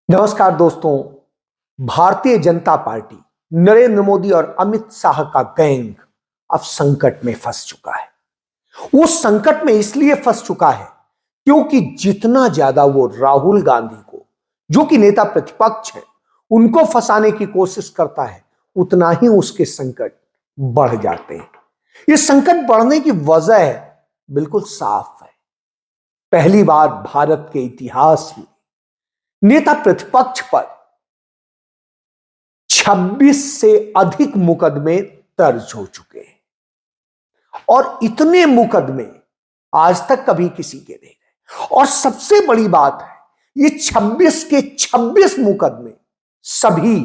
नमस्कार दोस्तों। भारतीय जनता पार्टी, नरेंद्र मोदी और अमित शाह का गैंग अब संकट में फंस चुका है। वो संकट में इसलिए फंस चुका है क्योंकि जितना ज्यादा वो राहुल गांधी को, जो कि नेता प्रतिपक्ष है, उनको फंसाने की कोशिश करता है, उतना ही उसके संकट बढ़ जाते हैं। ये संकट बढ़ने की वजह बिल्कुल साफ है। पहली बार भारत के इतिहास में नेता प्रतिपक्ष पर 26 से अधिक मुकदमे दर्ज हो चुके हैं और इतने मुकदमे आज तक कभी किसी के नहीं रहे। और सबसे बड़ी बात है, ये 26 के 26 मुकदमे सभी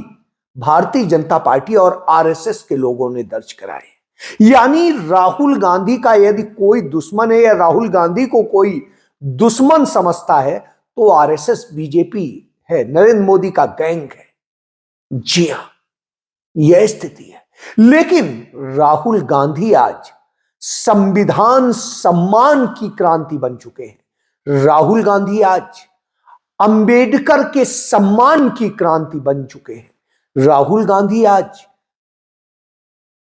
भारतीय जनता पार्टी और आरएसएस के लोगों ने दर्ज कराए। यानी राहुल गांधी का यदि कोई दुश्मन है या राहुल गांधी को कोई दुश्मन समझता है तो आरएसएस बीजेपी है, नरेंद्र मोदी का गैंग है। जी हां, यह स्थिति है। लेकिन राहुल गांधी आज संविधान सम्मान की क्रांति बन चुके हैं। राहुल गांधी आज अंबेडकर के सम्मान की क्रांति बन चुके हैं। राहुल गांधी आज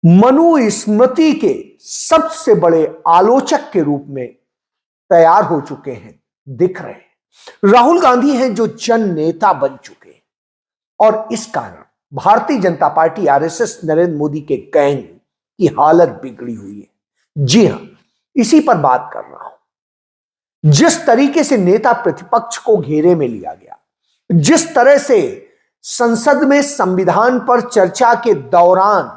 मनुस्मृति के सबसे बड़े आलोचक के रूप में तैयार हो चुके हैं, दिख रहे हैं। राहुल गांधी हैं जो जन नेता बन चुके हैं और इस कारण भारतीय जनता पार्टी, आरएसएस, नरेंद्र मोदी के गैंग की हालत बिगड़ी हुई है। जी हां, इसी पर बात कर रहा हूं। जिस तरीके से नेता प्रतिपक्ष को घेरे में लिया गया, जिस तरह से संसद में संविधान पर चर्चा के दौरान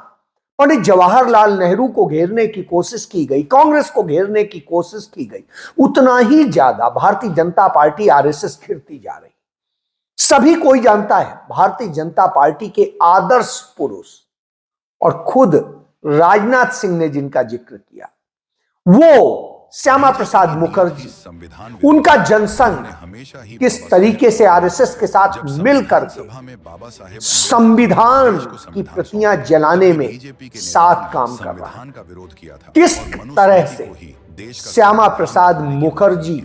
पंडित जवाहरलाल नेहरू को घेरने की कोशिश की गई, कांग्रेस को घेरने की कोशिश की गई, उतना ही ज्यादा भारतीय जनता पार्टी, आरएसएस घिरती जा रही। सभी कोई जानता है, भारतीय जनता पार्टी के आदर्श पुरुष और खुद राजनाथ सिंह ने जिनका जिक्र किया, वो श्यामा प्रसाद मुखर्जी, उनका जनसंघ किस तरीके से आरएसएस के साथ मिलकर के संविधान की प्रतियां जलाने में साथ काम कर रहा है, किस तरह से श्यामा प्रसाद मुखर्जी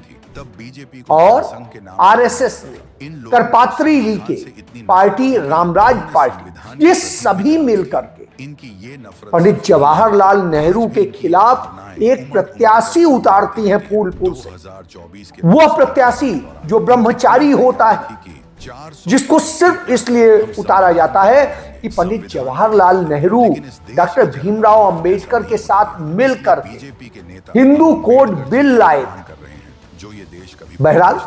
और आरएसएस ने करपात्री जी के पार्टी, रामराज पार्टी, ये सभी मिलकर के पंडित जवाहरलाल नेहरू के खिलाफ एक प्रत्याशी उतारती हैं फूलपुर से। वो प्रत्याशी जो ब्रह्मचारी होता है, जिसको सिर्फ इसलिए उतारा जाता है कि पंडित जवाहरलाल नेहरू डॉक्टर भीमराव अंबेडकर के साथ मिलकर हिंदू कोड बिल लाए थे। बहरहाल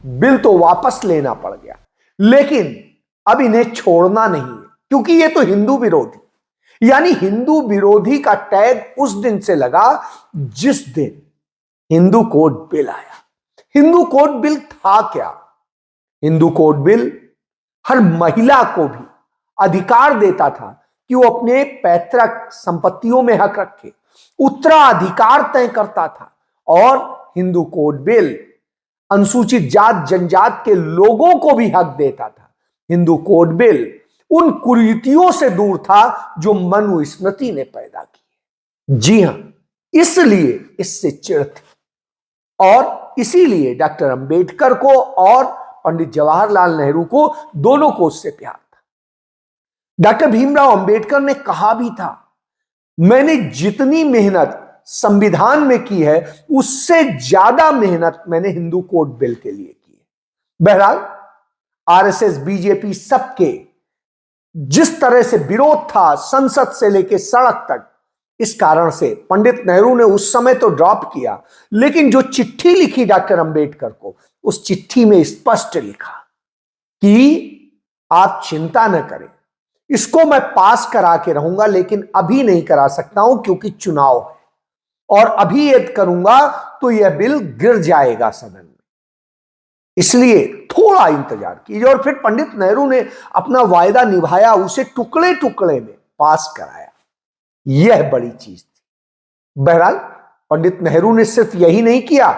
बिल तो वापस लेना पड़ गया, लेकिन अब इन्हें छोड़ना नहीं है क्योंकि ये तो हिंदू विरोधी, यानी हिंदू विरोधी का टैग उस दिन से लगा जिस दिन हिंदू कोड बिल आया। हिंदू कोड बिल था क्या? हिंदू कोड बिल हर महिला को भी अधिकार देता था कि वो अपने पैतृक संपत्तियों में हक रखे, उत्तराधिकार तय करता था। और हिंदू कोड बिल अनुसूचित जात जनजात के लोगों को भी हक देता था। हिंदू कोड बिल उन कुरीतियों से दूर था जो मनुस्मृति ने पैदा की। जी हां, इसलिए इससे चिढ़ थी और इसीलिए डॉक्टर अंबेडकर को और पंडित जवाहरलाल नेहरू को, दोनों को उससे प्यार था। डॉक्टर भीमराव अंबेडकर ने कहा भी था, मैंने जितनी मेहनत संविधान में की है उससे ज्यादा मेहनत मैंने हिंदू कोड बिल के लिए की है। बहरहाल आरएसएस, बीजेपी, सबके जिस तरह से विरोध था संसद से लेकर सड़क तक, इस कारण से पंडित नेहरू ने उस समय तो ड्रॉप किया, लेकिन जो चिट्ठी लिखी डॉक्टर अंबेडकर को, उस चिट्ठी में स्पष्ट लिखा कि आप चिंता न करें, इसको मैं पास करा के रहूंगा, लेकिन अभी नहीं करा सकता हूं क्योंकि चुनाव है, और अभी यदि करूंगा तो यह बिल गिर जाएगा सदन में, इसलिए थोड़ा इंतजार कीजिए। और फिर पंडित नेहरू ने अपना वायदा निभाया, उसे टुकड़े टुकड़े में पास कराया। यह बड़ी चीज थी। बहरहाल पंडित नेहरू ने सिर्फ यही नहीं किया,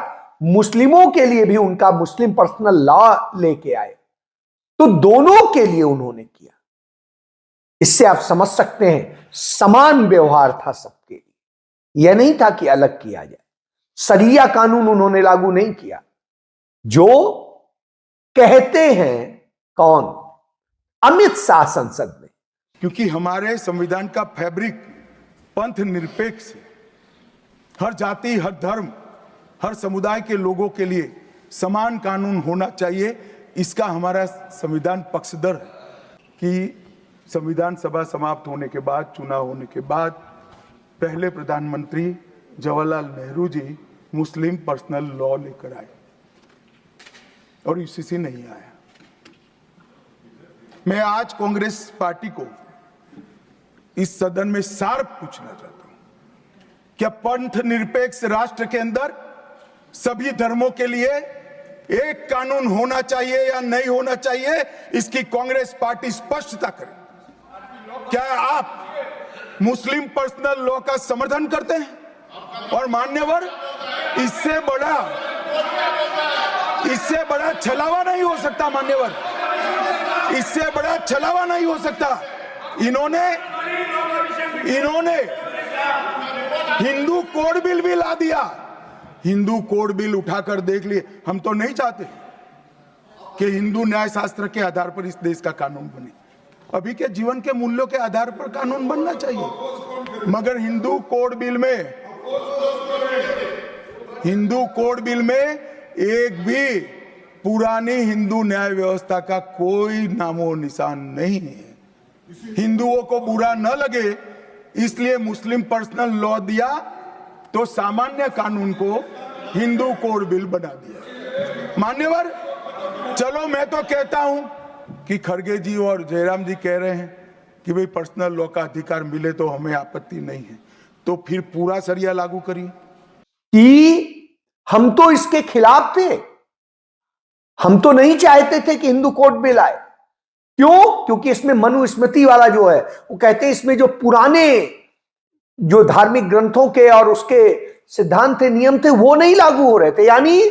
मुस्लिमों के लिए भी उनका मुस्लिम पर्सनल लॉ लेके आए, तो दोनों के लिए उन्होंने किया। इससे आप समझ सकते हैं समान व्यवहार था सबके लिए, यह नहीं था कि अलग किया जाए। शरिया कानून उन्होंने लागू नहीं किया। जो कहते हैं कौन? अमित शाह संसद में। क्योंकि हमारे संविधान का फैब्रिक पंथ निरपेक्ष है। हर जाति, हर धर्म, हर समुदाय के लोगों के लिए समान कानून होना चाहिए। इसका हमारा संविधान पक्षधर है कि संविधान सभा समाप्त होने के बाद, चुनाव होने के बाद पहले प्रधानमंत्री जवाहरलाल नेहरू जी मुस्लिम पर्सनल लॉ लेकर आए और यूसीसी नहीं आया। मैं आज कांग्रेस पार्टी को इस सदन में सार्प पूछना चाहता हूं, क्या पंथ निरपेक्ष राष्ट्र के अंदर सभी धर्मों के लिए एक कानून होना चाहिए या नहीं होना चाहिए? इसकी कांग्रेस पार्टी स्पष्टता करे। क्या आप मुस्लिम पर्सनल लॉ का समर्थन करते हैं? और मान्यवर, इससे बड़ा छलावा नहीं हो सकता। मान्यवर, इससे बड़ा छलावा नहीं हो सकता। इन्होंने हिंदू कोड बिल भी ला दिया। हिंदू कोड बिल उठाकर देख लिए। हम तो नहीं चाहते कि हिंदू न्याय शास्त्र के आधार पर इस देश का कानून बने। अभी के जीवन के मूल्यों के आधार पर कानून बनना चाहिए। मगर हिंदू कोड बिल में एक भी पुरानी हिंदू न्याय व्यवस्था का कोई नामो निशान नहीं है। हिंदुओं को बुरा न लगे इसलिए मुस्लिम पर्सनल लॉ दिया, तो सामान्य कानून को हिंदू कोड बिल बना दिया। मान्यवर, चलो मैं तो कहता हूं कि खड़गे जी और जयराम जी कह रहे हैं कि भाई पर्सनल लॉ का अधिकार मिले तो हमें आपत्ति नहीं है, तो फिर पूरा शरिया लागू करिए। कि हम तो इसके खिलाफ थे, हम तो नहीं चाहते थे कि हिंदू कोड बिल आए। क्यों? क्योंकि इसमें मनुस्मृति वाला जो है, वो कहते हैं इसमें जो पुराने जो धार्मिक ग्रंथों के और उसके सिद्धांत थे, नियम थे, वो नहीं लागू हो रहे थे। यानी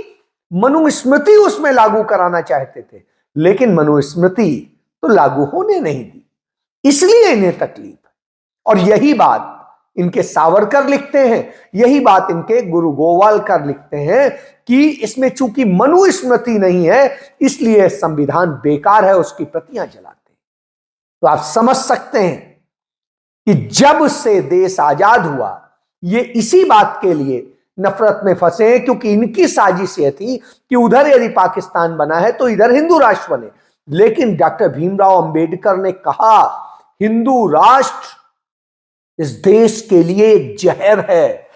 मनुस्मृति उसमें लागू कराना चाहते थे, लेकिन मनुस्मृति तो लागू होने नहीं दी, इसलिए इन्हें तकलीफ है। और यही बात इनके सावरकर लिखते हैं, यही बात इनके गुरु गोवालकर लिखते हैं कि इसमें चूंकि मनुस्मृति नहीं है इसलिए संविधान बेकार है, उसकी प्रतियां जलाते हैं। तो आप समझ सकते हैं कि जब से देश आजाद हुआ ये इसी बात के लिए नफरत में फंसे हैं, क्योंकि इनकी साजिश ये थी कि उधर यदि पाकिस्तान बना है तो इधर हिंदू राष्ट्र बने। लेकिन डॉक्टर भीमराव अंबेडकर ने कहा हिंदू राष्ट्र इस देश के लिए एक जहर है।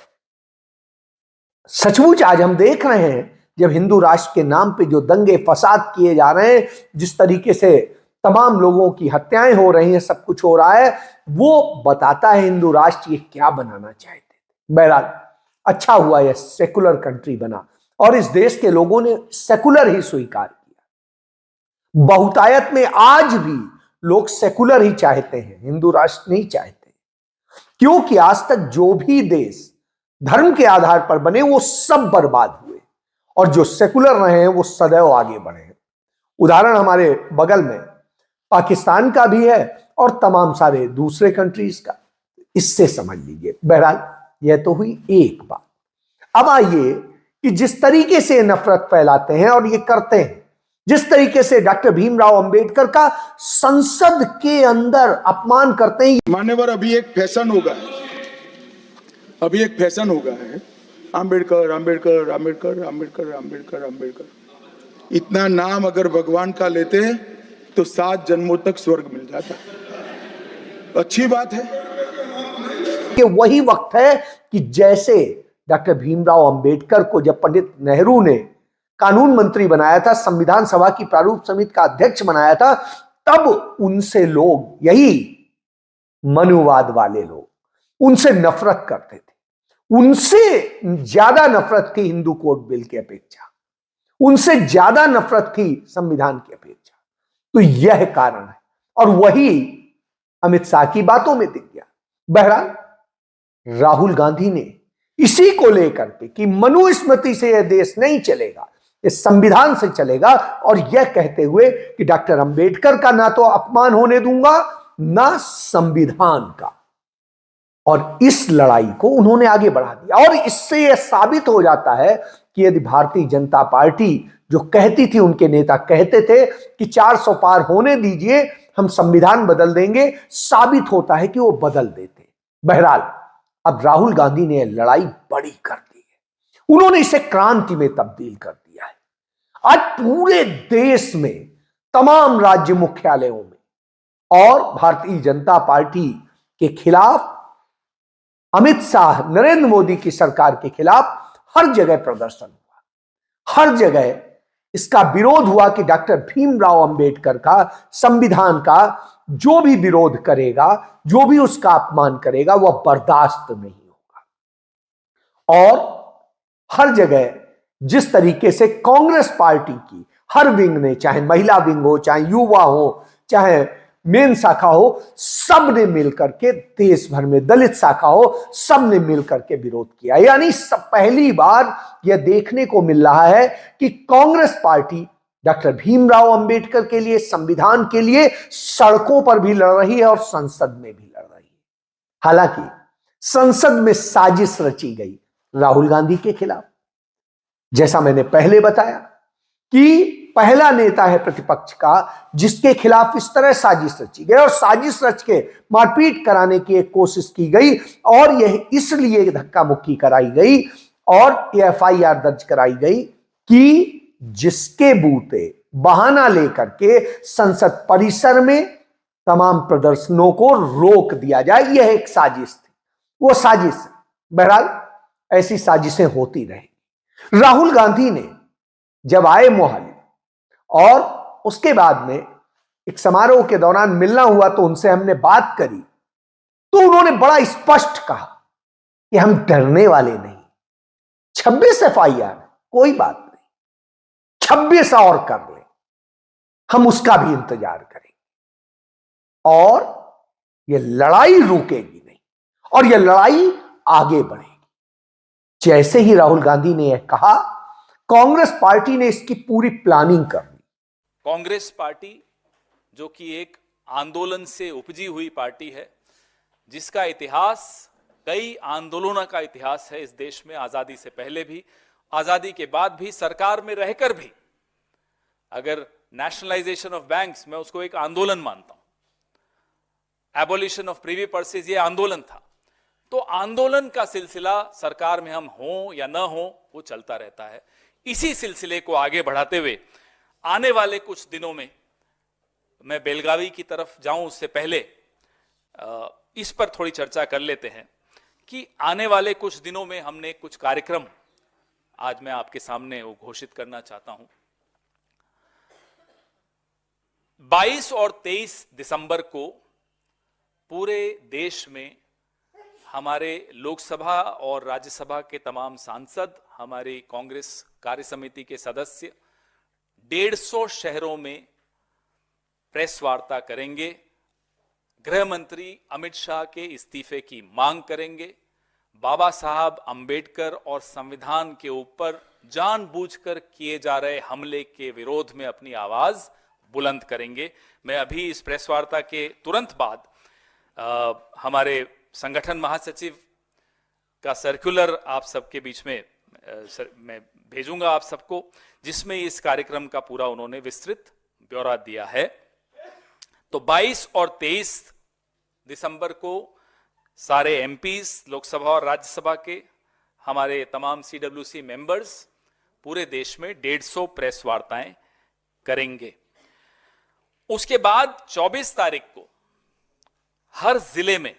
सचमुच आज हम देख रहे हैं जब हिंदू राष्ट्र के नाम पे जो दंगे फसाद किए जा रहे हैं, जिस तरीके से तमाम लोगों की हत्याएं हो रही हैं, सब कुछ हो रहा है, वो बताता है हिंदू राष्ट्र ये क्या बनाना चाहते थे। बहरहाल अच्छा हुआ यह सेकुलर कंट्री बना और इस देश के लोगों ने सेकुलर ही स्वीकार किया। बहुतायत में आज भी लोग सेकुलर ही चाहते हैं, हिंदू राष्ट्र नहीं चाहते, क्योंकि आज तक जो भी देश धर्म के आधार पर बने वो सब बर्बाद हुए और जो सेकुलर रहे हैं वो सदैव आगे बढ़े हैं। उदाहरण हमारे बगल में पाकिस्तान का भी है और तमाम सारे दूसरे कंट्रीज का, इससे समझ लीजिए। बहरहाल यह तो हुई एक बात। अब आइए कि जिस तरीके से नफरत फैलाते हैं और ये करते हैं, जिस तरीके से डॉक्टर भीमराव अंबेडकर का संसद के अंदर अपमान करते हैं। मान्यवर, अभी एक फैशन हो गया है अंबेडकर अंबेडकर अंबेडकर अंबेडकर अंबेडकर अंबेडकर। इतना नाम अगर भगवान का लेते हैं तो 7 जन्मों तक स्वर्ग मिल जाता है। अच्छी बात है कि वही वक्त है कि जैसे डॉक्टर भीमराव अंबेडकर को जब पंडित नेहरू ने कानून मंत्री बनाया था, संविधान सभा की प्रारूप समिति का अध्यक्ष बनाया था, तब उनसे लोग, यही मनुवाद वाले लोग उनसे नफरत करते थे। उनसे ज्यादा नफरत थी हिंदू कोड बिल की अपेक्षा, उनसे ज्यादा नफरत थी संविधान की अपेक्षा। तो यह कारण है और वही अमित शाह की बातों में दिख गया। बहरहाल राहुल गांधी ने इसी को लेकर के कि मनुस्मृति से यह देश नहीं चलेगा, इस संविधान से चलेगा, और यह कहते हुए कि डॉक्टर अंबेडकर का ना तो अपमान होने दूंगा ना संविधान का, और इस लड़ाई को उन्होंने आगे बढ़ा दिया। और इससे यह साबित हो जाता है कि यदि भारतीय जनता पार्टी जो कहती थी, उनके नेता कहते थे कि 400 पार होने दीजिए, हम संविधान बदल देंगे, साबित होता है कि वो बदल देते। बहरहाल अब राहुल गांधी ने लड़ाई बड़ी कर दी है, उन्होंने इसे क्रांति में तब्दील कर दिया है। आज पूरे देश में तमाम राज्य मुख्यालयों में और भारतीय जनता पार्टी के खिलाफ, अमित शाह, नरेंद्र मोदी की सरकार के खिलाफ हर जगह प्रदर्शन हुआ, हर जगह इसका विरोध हुआ कि डॉक्टर भीमराव अंबेडकर का संविधान का जो भी विरोध करेगा, जो भी उसका अपमान करेगा, वह बर्दाश्त नहीं होगा। और हर जगह जिस तरीके से कांग्रेस पार्टी की हर विंग ने, चाहे महिला विंग हो, चाहे युवा हो, चाहे मेन शाखा हो, सब ने मिलकर के, देश भर में दलित शाखा हो, सब ने मिलकर के विरोध किया। यानी सब पहली बार यह देखने को मिल रहा है कि कांग्रेस पार्टी डॉक्टर भीमराव अंबेडकर के लिए, संविधान के लिए सड़कों पर भी लड़ रही है और संसद में भी लड़ रही है। हालांकि संसद में साजिश रची गई राहुल गांधी के खिलाफ। जैसा मैंने पहले बताया कि पहला नेता है प्रतिपक्ष का जिसके खिलाफ इस तरह साजिश रची गई, और साजिश रच के मारपीट कराने की एक कोशिश की गई, और यह इसलिए धक्का मुक्की कराई गई और एफआईआर दर्ज कराई गई कि जिसके बूते बहाना लेकर के संसद परिसर में तमाम प्रदर्शनों को रोक दिया जाए। यह एक साजिश थी, वो साजिश। बहरहाल ऐसी साजिशें होती रही। राहुल गांधी ने जब आए मोहाली और उसके बाद में एक समारोह के दौरान मिलना हुआ तो उनसे हमने बात करी, तो उन्होंने बड़ा स्पष्ट कहा कि हम डरने वाले नहीं। 26 एफआईआर कोई बात नहीं, 26 और कर ले, हम उसका भी इंतजार करेंगे और यह लड़ाई रुकेगी नहीं और यह लड़ाई आगे बढ़ेगी। जैसे ही राहुल गांधी ने यह कहा, कांग्रेस पार्टी ने इसकी पूरी प्लानिंग कर ली। कांग्रेस पार्टी जो कि एक आंदोलन से उपजी हुई पार्टी है, जिसका इतिहास कई आंदोलनों का इतिहास है इस देश में, आजादी से पहले भी, आजादी के बाद भी, सरकार में रहकर भी। अगर नेशनलाइजेशन ऑफ बैंक्स, मैं उसको एक आंदोलन मानता हूं, एबोलिशन ऑफ प्रीवी पर्सेस ये आंदोलन था, तो आंदोलन का सिलसिला सरकार में हम हों या न हों वो चलता रहता है। इसी सिलसिले को आगे बढ़ाते हुए आने वाले कुछ दिनों में, मैं बेलगावी की तरफ जाऊं उससे पहले इस पर थोड़ी चर्चा कर लेते हैं कि आने वाले कुछ दिनों में हमने कुछ कार्यक्रम आज मैं आपके सामने वो घोषित करना चाहता हूं। 22 और 23 दिसंबर को पूरे देश में हमारे लोकसभा और राज्यसभा के तमाम सांसद, हमारी कांग्रेस कार्य समिति के सदस्य 150 शहरों में प्रेस वार्ता करेंगे, गृह मंत्री अमित शाह के इस्तीफे की मांग करेंगे, बाबा साहब अंबेडकर और संविधान के ऊपर जानबूझकर किए जा रहे हमले के विरोध में अपनी आवाज बुलंद करेंगे। मैं अभी इस प्रेस वार्ता के तुरंत बाद हमारे संगठन महासचिव का सर्कुलर आप सबके बीच में मैं भेजूंगा आप सबको, जिसमें इस कार्यक्रम का पूरा उन्होंने विस्तृत ब्यौरा दिया है। तो 22 और 23 दिसंबर को सारे एमपीज, लोकसभा और राज्यसभा के, हमारे तमाम सीडब्ल्यूसी मेंबर्स पूरे देश में 150 प्रेस वार्ताएं करेंगे। उसके बाद 24 तारीख को हर जिले में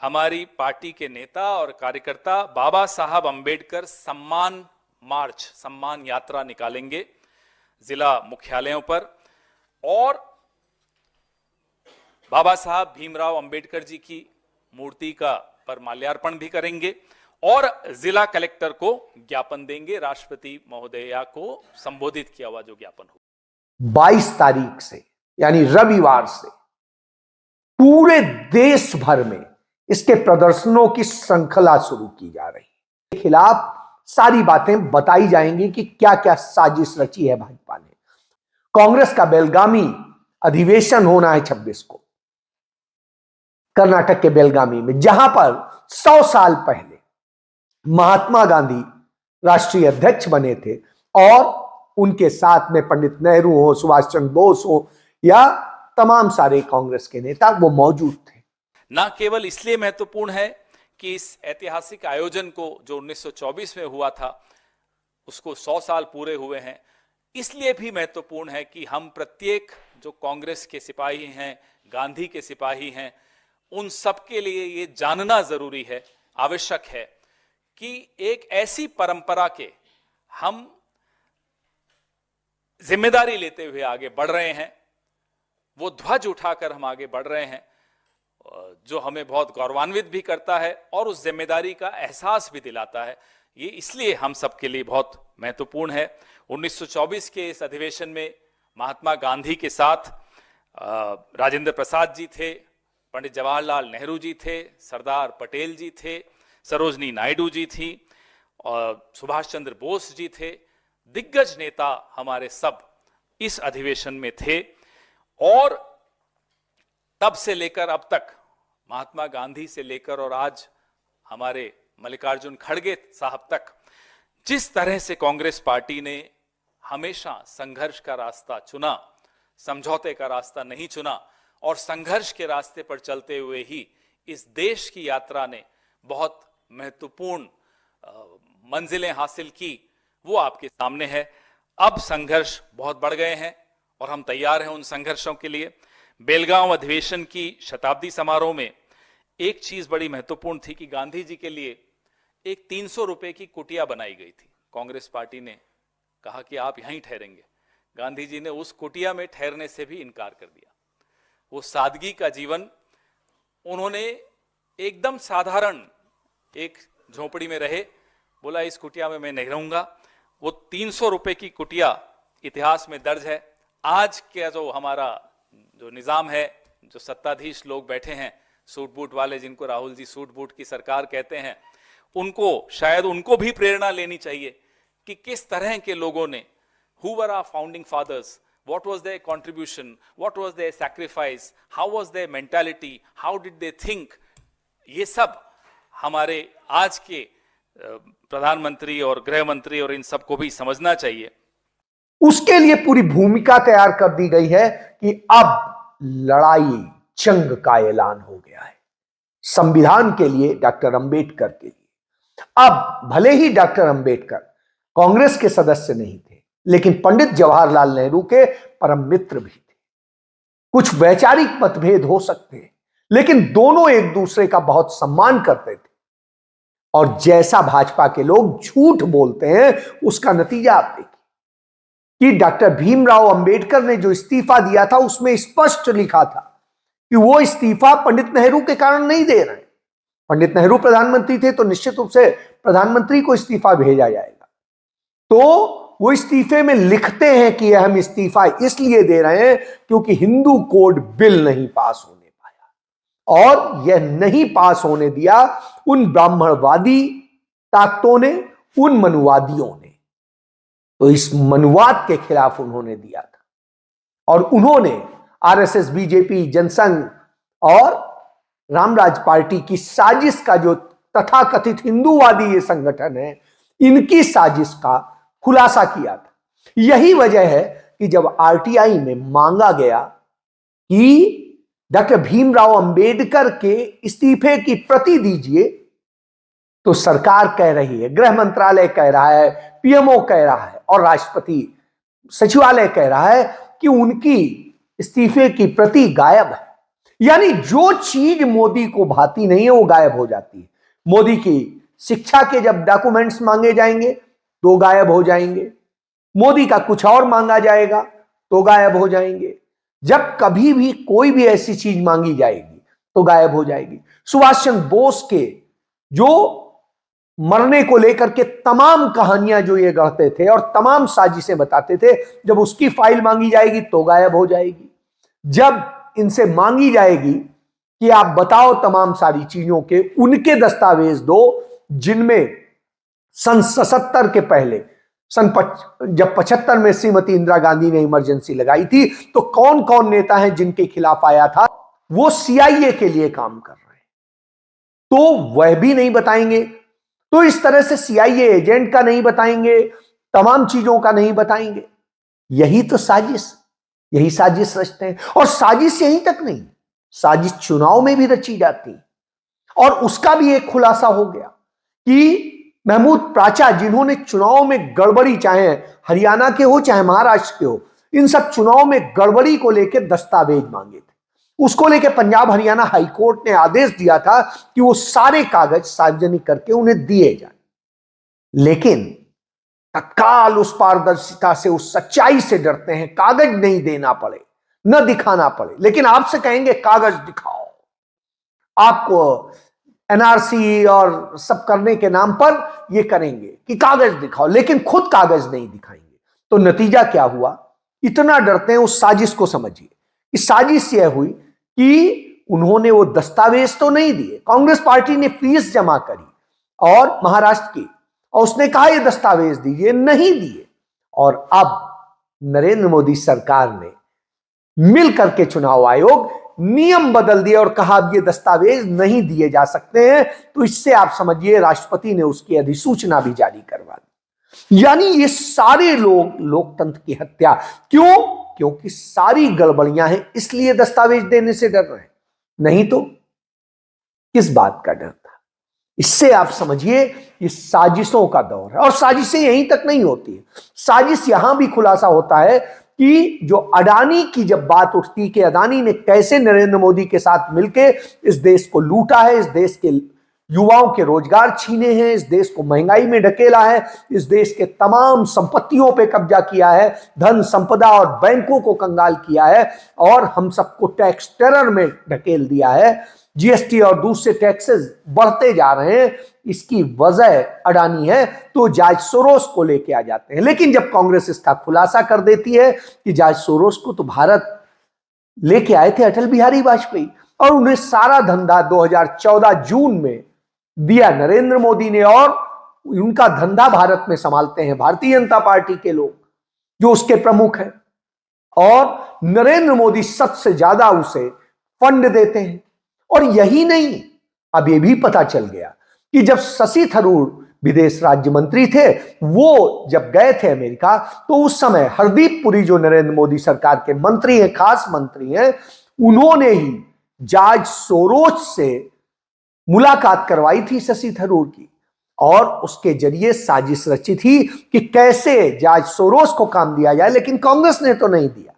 हमारी पार्टी के नेता और कार्यकर्ता बाबा साहब अंबेडकर सम्मान मार्च, सम्मान यात्रा निकालेंगे जिला मुख्यालयों पर, और बाबा साहब भीमराव अंबेडकर जी की मूर्ति का पर माल्यार्पण भी करेंगे और जिला कलेक्टर को ज्ञापन देंगे, राष्ट्रपति महोदया को संबोधित किया हुआ जो ज्ञापन हो। 22 तारीख से यानी रविवार से पूरे देश भर में इसके प्रदर्शनों की श्रृंखला शुरू की जा रही है। खिलाफ सारी बातें बताई जाएंगी कि क्या क्या साजिश रची है भाजपा ने। कांग्रेस का बेलगामी अधिवेशन होना है 26 को, कर्नाटक के बेलगामी में, जहां पर 100 साल पहले महात्मा गांधी राष्ट्रीय अध्यक्ष बने थे और उनके साथ में पंडित नेहरू हो, सुभाष चंद्र बोस हो या तमाम सारे कांग्रेस के नेता वो मौजूद थे। न केवल इसलिए महत्वपूर्ण है कि इस ऐतिहासिक आयोजन को जो 1924 में हुआ था उसको 100 साल पूरे हुए हैं, इसलिए भी महत्वपूर्ण है कि हम प्रत्येक जो कांग्रेस के सिपाही हैं, गांधी के सिपाही हैं, उन सब के लिए ये जानना जरूरी है, आवश्यक है कि एक ऐसी परंपरा के हम जिम्मेदारी लेते हुए आगे बढ़ रहे हैं, वो ध्वज उठाकर हम आगे बढ़ रहे हैं, जो हमें बहुत गौरवान्वित भी करता है और उस जिम्मेदारी का एहसास भी दिलाता है। ये इसलिए हम सबके लिए बहुत महत्वपूर्ण है। 1924 के इस अधिवेशन में महात्मा गांधी के साथ राजेंद्र प्रसाद जी थे, पंडित जवाहरलाल नेहरू जी थे, सरदार पटेल जी थे, सरोजनी नायडू जी थी और सुभाष चंद्र बोस जी थे। दिग्गज नेता हमारे सब इस अधिवेशन में थे और तब से लेकर अब तक, महात्मा गांधी से लेकर और आज हमारे मल्लिकार्जुन खड़गे साहब तक, जिस तरह से कांग्रेस पार्टी ने हमेशा संघर्ष का रास्ता चुना, समझौते का रास्ता नहीं चुना और संघर्ष के रास्ते पर चलते हुए ही इस देश की यात्रा ने बहुत महत्वपूर्ण मंजिलें हासिल की, वो आपके सामने है। अब संघर्ष बहुत बढ़ गए हैं और हम तैयार हैं उन संघर्षों के लिए। बेलगांव अधिवेशन की शताब्दी समारोह में एक चीज बड़ी महत्वपूर्ण थी कि गांधी जी के लिए एक 300 रुपए की कुटिया बनाई गई थी। कांग्रेस पार्टी ने कहा कि आप यहीं ठहरेंगे। गांधी जी ने उस कुटिया में ठहरने से भी इनकार कर दिया। वो सादगी का जीवन, उन्होंने एकदम साधारण एक झोपड़ी में रहे, बोला इस कुटिया में मैं नहीं रहूंगा। वो 300 रुपए की कुटिया इतिहास में दर्ज है। आज का जो हमारा जो निजाम है, जो सत्ताधीश लोग बैठे हैं, सूट बूट वाले, जिनको राहुल जी सूट बूट की सरकार कहते हैं, उनको शायद उनको भी प्रेरणा लेनी चाहिए कि किस तरह के लोगों ने, who were our founding fathers, what was their contribution, what was their sacrifice, how was their mentality, how did they think, ये सब हमारे आज के प्रधानमंत्री और गृह मंत्री और इन सबको भी समझना चाहिए। उसके लिए पूरी भूमिका तैयार कर दी गई है कि अब लड़ाई जंग का ऐलान हो गया है संविधान के लिए, डॉक्टर अंबेडकर के लिए। अब भले ही डॉक्टर अंबेडकर कांग्रेस के सदस्य नहीं थे, लेकिन पंडित जवाहरलाल नेहरू के परम मित्र भी थे। कुछ वैचारिक मतभेद हो सकते हैं, लेकिन दोनों एक दूसरे का बहुत सम्मान करते थे। और जैसा भाजपा के लोग झूठ बोलते हैं, उसका नतीजा आप देखिए कि डॉक्टर भीमराव अंबेडकर ने जो इस्तीफा दिया था उसमें स्पष्ट लिखा था कि वो इस्तीफा पंडित नेहरू के कारण नहीं दे रहे हैं। पंडित नेहरू प्रधानमंत्री थे तो निश्चित रूप से प्रधानमंत्री को इस्तीफा भेजा जाएगा। तो वो इस्तीफे में लिखते हैं कि हम इस्तीफा इसलिए दे रहे हैं क्योंकि हिंदू कोड बिल नहीं पास होने पाया, और यह नहीं पास होने दिया उन ब्राह्मणवादी ताकतों ने, उन मनुवादियों ने। तो इस मनुवाद के खिलाफ उन्होंने दिया था और उन्होंने आरएसएस, बीजेपी, जनसंघ और रामराज पार्टी की साजिश का, जो तथाकथित हिंदूवादी ये संगठन है, इनकी साजिश का खुलासा किया था। यही वजह है कि जब आरटीआई में मांगा गया कि डॉक्टर भीमराव अंबेडकर के इस्तीफे की प्रति दीजिए, तो सरकार कह रही है, गृह मंत्रालय कह रहा है, पीएमओ कह रहा है और राष्ट्रपति सचिवालय कह रहा है कि उनकी इस्तीफे की प्रति गायब है। यानी जो चीज मोदी को भाती नहीं है वो गायब हो जाती है। मोदी की शिक्षा के जब डॉक्यूमेंट्स मांगे जाएंगे तो गायब हो जाएंगे, मोदी का कुछ और मांगा जाएगा तो गायब हो जाएंगे। जब कभी भी कोई भी ऐसी चीज मांगी जाएगी तो गायब हो जाएगी। सुभाष चंद्र बोस के जो मरने को लेकर के तमाम कहानियां जो ये गढ़ते थे और तमाम साजिशें बताते थे, जब उसकी फाइल मांगी जाएगी तो गायब हो जाएगी। जब इनसे मांगी जाएगी कि आप बताओ तमाम सारी चीजों के उनके दस्तावेज दो, जिनमें सन 77 के पहले, जब 75 में श्रीमती इंदिरा गांधी ने इमरजेंसी लगाई थी, तो कौन कौन नेता हैं जिनके खिलाफ आया था, वो सीआईए के लिए काम कर रहे हैं, तो वह भी नहीं बताएंगे। तो इस तरह से सीआईए एजेंट का नहीं बताएंगे, तमाम चीजों का नहीं बताएंगे। यही तो साजिश, यही साजिश रचते हैं। और साजिश यहीं तक नहीं, साजिश चुनाव में भी रची जाती। और उसका भी एक खुलासा हो गया कि महमूद प्राचा, जिन्होंने चुनाव में गड़बड़ी, चाहे हरियाणा के हो चाहे महाराष्ट्र के हो, इन सब चुनाव में गड़बड़ी को लेकर दस्तावेज मांगे थे, उसको लेकर पंजाब हरियाणा हाईकोर्ट ने आदेश दिया था कि वो सारे कागज सार्वजनिक करके उन्हें दिए जाए। लेकिन तत्काल उस पारदर्शिता से, उस सच्चाई से डरते हैं, कागज नहीं देना पड़े, न दिखाना पड़े। लेकिन आपसे कहेंगे कागज दिखाओ, आपको एनआरसी और सब करने के नाम पर ये करेंगे कि कागज दिखाओ, लेकिन खुद कागज नहीं दिखाएंगे। तो नतीजा क्या हुआ? इतना डरते हैं। उस साजिश को समझिए कि साजिश यह हुई कि उन्होंने वो दस्तावेज तो नहीं दिए, कांग्रेस पार्टी ने फीस जमा करी और महाराष्ट्र की, और उसने कहा ये दस्तावेज दीजिए, नहीं दिए। और अब नरेंद्र मोदी सरकार ने मिल करके चुनाव आयोग नियम बदल दिए और कहा अब ये दस्तावेज नहीं दिए जा सकते हैं। तो इससे आप समझिए राष्ट्रपति ने उसकी अधिसूचना भी जारी करवा दी। यानी ये सारे लोग लोकतंत्र की हत्या, क्यों? क्योंकि सारी गड़बड़ियां हैं, इसलिए दस्तावेज देने से डर रहे हैं, नहीं तो किस बात का डर था? इससे आप समझिए ये साजिशों का दौर है। और साजिशें यहीं तक नहीं होती है, साजिश यहां भी खुलासा होता है कि जो अडानी की जब बात उठती कि अडानी ने कैसे नरेंद्र मोदी के साथ मिलकर इस देश को लूटा है, इस देश के युवाओं के रोजगार छीने हैं, इस देश को महंगाई में ढकेला है, इस देश के तमाम संपत्तियों पे कब्जा किया है, धन संपदा और बैंकों को कंगाल किया है, और हम सबको टैक्स टेरर में ढकेल दिया है, जीएसटी और दूसरे टैक्सेस बढ़ते जा रहे हैं, इसकी वजह अडानी है। तो जॉर्ज सोरोस को लेके आ जाते हैं। लेकिन जब कांग्रेस इसका खुलासा कर देती है कि जॉर्ज सोरोस को तो भारत लेके आए थे अटल बिहारी वाजपेयी, और उन्हें सारा धंधा 2014 जून में दिया नरेंद्र मोदी ने, और उनका धंधा भारत में संभालते हैं भारतीय जनता पार्टी के लोग जो उसके प्रमुख हैं, और नरेंद्र मोदी सबसे ज्यादा उसे फंड देते हैं। और यही नहीं, अब यह भी पता चल गया कि जब शशि थरूर विदेश राज्य मंत्री थे, वो जब गए थे अमेरिका, तो उस समय हरदीप पुरी जो नरेंद्र मोदी सरकार के मंत्री हैं, खास मंत्री हैं, उन्होंने ही जॉर्ज सोरोस से मुलाकात करवाई थी शशि थरूर की, और उसके जरिए साजिश रची थी कि कैसे जॉर्ज सोरोस को काम दिया जाए। लेकिन कांग्रेस ने तो नहीं दिया,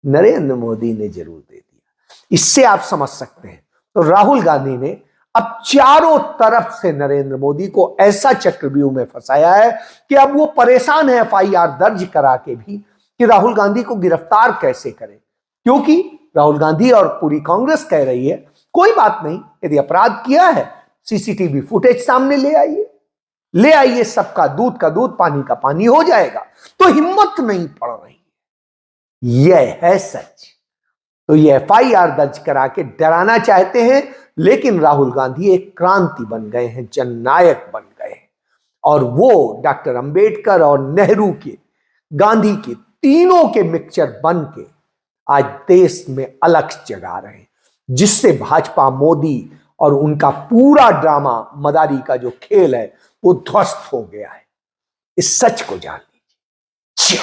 नरेंद्र मोदी ने जरूर दे दिया। इससे आप समझ सकते हैं। तो राहुल गांधी ने अब चारों तरफ से नरेंद्र मोदी को ऐसा चक्रव्यूह में फंसाया है कि अब वो परेशान है एफआईआर दर्ज करा के भी कि राहुल गांधी को गिरफ्तार कैसे करें। क्योंकि राहुल गांधी और पूरी कांग्रेस कह रही है कोई बात नहीं, यदि अपराध किया है सीसीटीवी फुटेज सामने ले आइए, सबका दूध का दूध पानी का पानी हो जाएगा। तो हिम्मत नहीं पड़ रही, यह है सच। तो ये एफआईआर दर्ज करा के डराना चाहते हैं, लेकिन राहुल गांधी एक क्रांति बन गए हैं, जननायक बन गए हैं, और वो डॉक्टर अंबेडकर और नेहरू के, गांधी के, तीनों के मिक्सचर बन के आज देश में अलख जगा रहे हैं, जिससे भाजपा, मोदी और उनका पूरा ड्रामा मदारी का जो खेल है वो ध्वस्त हो गया है। इस सच को जान लीजिए।